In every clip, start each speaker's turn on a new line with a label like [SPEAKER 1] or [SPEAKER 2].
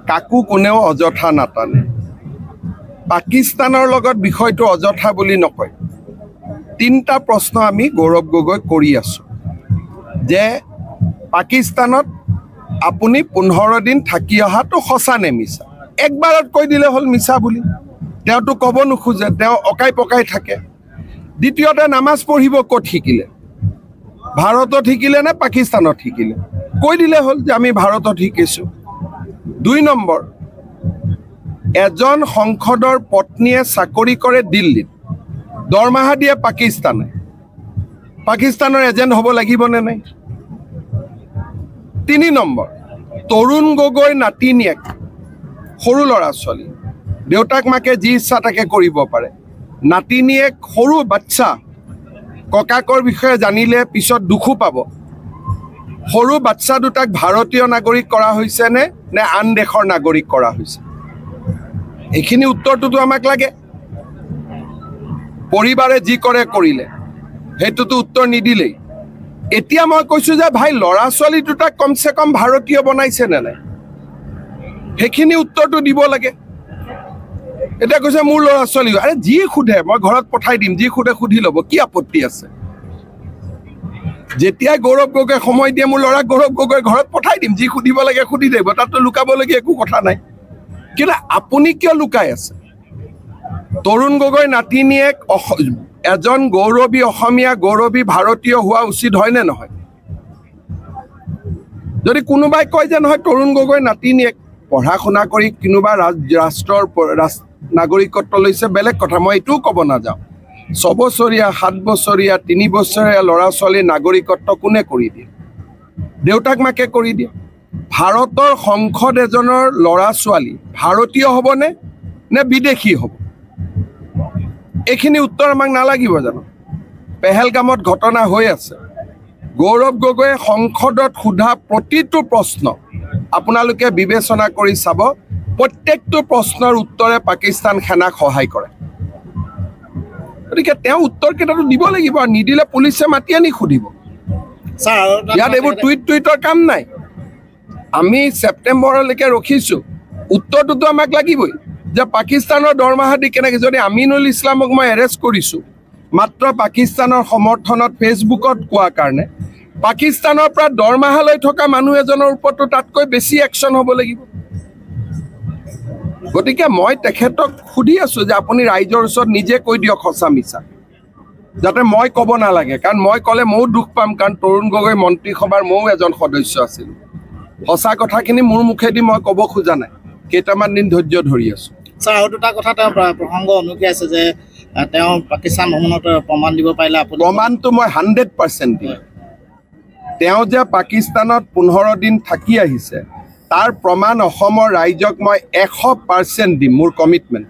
[SPEAKER 1] কাকু কোনেও অযথা নাটানে পাকিস্তানৰ লগত বিষয়টো অযথা বুলি নকয় তিনটা প্ৰশ্ন আমি গৌৰৱ গগৈ কৰি আছো যে পাকিস্তানত আপুনি 15 দিন থাকি অহাটো সঁচা নে মিছা একবাৰত কৈ দিলে হল মিছা বুলি তেওঁটো কব নোখোজে তেওঁ অকাই পকাই থাকে দ্বিতীয়তে নামাজ পঢ়িব ক'ত শিকিলে ভাৰতত শিকিলে নে পাকিস্তানত শিকিলে কৈ দিলে হল যে আমি ভাৰতত শিকিছো 2 নম্বৰ এজন সংসদৰ পত্নীয়ে চাকৰি কৰে দিল্লীত দৰমহা দিয়ে পাকিস্তানৰ এজেন্ট হ'ব লাগিবনে নাই 3 নম্বৰ তৰুণ গগৈ নাতিনিয়েক সৰু ল'ৰা ছোৱালী দেউতাক মাকে যি ইচ্ছা তাকে কৰিব পাৰে নাতিনিয়েক সৰু বাচ্চা ককাকৰ বিষয়ে জানিলে পিছত দুখু পাব সৰু বাচ্চা দুটাক ভাৰতীয় নাগৰিক কৰা হৈছে নে আন দেশৰ নাগৰিক কৰা হৈছে এইখিনি উত্তৰটো আমাক লাগে পৰিবাৰে যি কৰে কৰিলে হেতুটো উত্তৰ নিদিলে এতিয়া মই কৈছো যে ভাই লৰা ছোৱালী দুটা কমসে কম ভাৰতীয় বনাইছে নে নাই হেখিনি উত্তৰটো দিব লাগে এটা কৈছে মোৰ লৰা ছোৱালী আৰে যি খুদে মই ঘৰত পঠাই দিম যি খুদে খুধি লব কি আপত্তি আছে যেতিয়া গৌৰৱ গগৈ সময় দিয়ে মোৰ লৰা গৌৰৱ গগৈ ঘৰত পঠাই দিম যি খুদিব লাগে খুদি দেব তাতো লুকাব লাগে একো কথা নাই কিন্তু আপুনি কিয় লুকাই আছে তৰুণ গগৈ নাতিনিয়েক এজন গৌৰৱী অসমীয়া গৌৰৱী ভাৰতীয় হোৱা উচিত হয় নে নহয় যদি কোনোবাই কয় যে নহয় তৰুণ গগৈ নাতিনিয়েক পঢ়া শুনা কৰি কোনোবা ৰাষ্ট্ৰৰ নাগৰিকত্ব লৈছে বেলেগ কথা মই এটো ক'ব না যাও 6 বছৰীয়া 7 বছৰীয়া 3 বছৰীয়া ল'ৰা ছোৱালী নাগৰিকত্ব কোনে কৰি দিয়ে দেউতাক মাকে কৰি দিয়ে ভাৰতৰ সংসদ এজনৰ ল'ৰা ছোৱালী ভাৰতীয় হ'ব নে বিদেশী হ'ব এইখিনি উত্তৰ আমাক নালাগিব জানো পেহেলগামত ঘটনা হৈ আছে গৌৰৱ গগৈয়ে সংসদত সোধা প্ৰতিটো প্ৰশ্ন আপোনালোকে বিবেচনা কৰি চাব প্ৰত্যেকটো প্ৰশ্নৰ উত্তৰে পাকিস্তান সেনাক সহায় কৰে গতিকে তেওঁ উত্তৰ কেইটাটো দিব লাগিব আৰু নিদিলে পুলিচে মাতি আনি সুধিব
[SPEAKER 2] স্যাৰ
[SPEAKER 1] ইয়াত এইবোৰ টুইটৰ কাম নাই আমি সেপ্টেম্বৰলৈকে ৰখিছো উত্তৰটো আমাক লাগিবই যে পাকিস্তানৰ দৰমহা দি কেনেকৈ যদি আমিনুল ইছলামক মই এৰেষ্ট কৰিছো মাত্ৰ পাকিস্তানৰ সমৰ্থনত ফেচবুকত কোৱা কাৰণে পাকিস্তানৰ পৰা দৰমহা লৈ থকা মানুহ এজনৰ ওপৰতো তাতকৈ বেছি একচন হ'ব লাগিব গতিকে মই তেখেতক খুদি আছো যে আপুনি ৰাইজৰ ওচৰত নিজে কৈ দিয়ক সঁচা মিছা যাতে মই ক'ব নালাগে কাৰণ মই ক'লে মও দুখ পাম কাৰণ তৰুণ গগৈ মন্ত্ৰী সভাৰ মও এজন সদস্য আছিল সঁচা কথাখিনি মোৰ মুখেদি মই ক'ব খোজা নাই কেইটামান দিন ধৈৰ্য ধৰি আছো
[SPEAKER 2] স্যাৰ আৰু দুটা কথা তেওঁ প্ৰসংগ অনুকি আছে যে তেওঁ পাকিস্তান ভ্ৰমণত প্ৰমাণ দিব পাৰিলে আপুনি
[SPEAKER 1] প্ৰমাণটো মই 100% দিম তেওঁ যে পাকিস্তানত 15 দিন থাকি আহিছে তাৰ প্ৰমাণ অসমৰ ৰাইজক মই 100% দিম মোৰ কমিটমেন্ট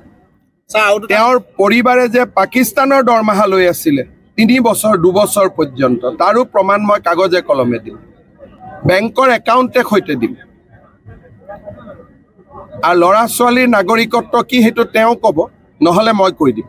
[SPEAKER 1] তেওঁৰ পৰিবাৰে যে পাকিস্তানৰ দৰমহা লৈ আছিল 3 বছৰ 2 বছৰ পৰ্যন্ত তাৰো প্ৰমাণ মই কাগজে কলমে দিম বেংকৰ একাউণ্টে সৈতে দিম আৰু ল'ৰা ছোৱালীৰ নাগৰিকত্ব কি হেতু তেওঁ ক'ব নহলে মই কৈ দিম